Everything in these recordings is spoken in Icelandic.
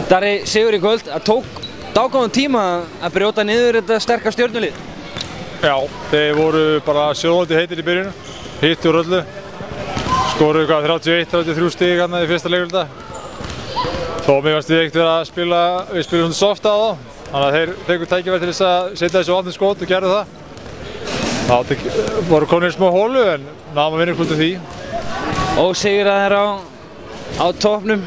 Darri, sigur í kvöld, það tók dágóðan tíma að brjóta niður þetta sterka Stjörnulið. Já, þeir voru bara sjóðandi heitir í byrjunu, hitti úr öllu. Skoruðu 31-33 stig hérna í fyrsta leikluta. Þó mér fannst við ekkert vera að spila, við spilum soft á þá. Þannig að þeir fengu tækifæri til þess að setja þessu opnum skot og gerðu það. Það voru komin í smá hólu en náðum að vinna út af því. Og sigur að þeir á toppnum.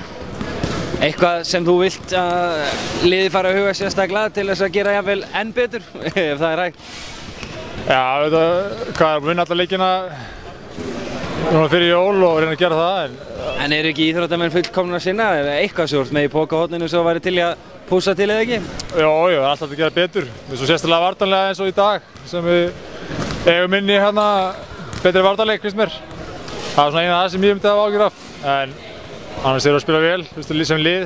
Eitthvað sem þú vilt að liðið fara að huga sérstaklega til þess að gera jafnvel enn betur, ef það er hægt? Já, hvað er að vinna alla leikina núna fyrir jól og reyna að gera það. En eru ekki íþróttamenn fullkomnir að sinna? Er eitthvað svo með í pokahotninu sem væri til í að pússa til eða ekki? Jó, það er alltaf að gera betur. Við svo sérstaklega varnarlega eins og í dag sem við eigum inn í hérna betri varnarleik, finnst mér. Það er svona eina af það sem ég myndi að hafa áhyggjur af. En annars eru að spila vel, sem lið.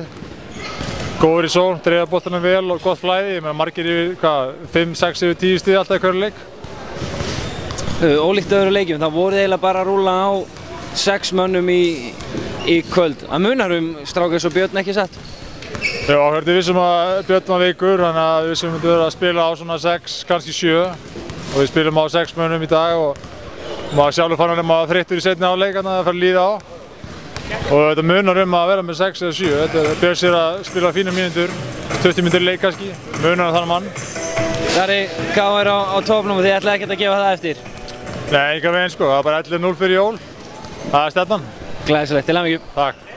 Góður í sól, dreifa boltanum vel og gott flæði. Ég meina margir yfir 5, 6, yfir 10 stig alltaf í hverju leik. Ólíkt öðru leikjum, það voru eiginlega bara að rúlla á 6 mönnum í kvöld. Það munar strákar eins og Björn, ekki satt? Já, við vissum að Björn var veikur, þannig að við vissum að vera að spila á svona 6, kannski 7. Og við spilum á 6 mönnum í dag og maður sjálfur fann að maður þreyttur í seinni hálfleik að það fer að líða á. Og þetta munar að vera með 6 eða 7. Þetta Björn sér að spila fína mínútur, 20 mínútur leik kannski, munar þannig mann. Darri, KR á toppnum og þið ætlaði ekkert að gefa það eftir? Nei, engan veginn sko, það er bara 11-0 fyrir jól. Það er stefnan. Glæsilegt, til hamingju. Takk.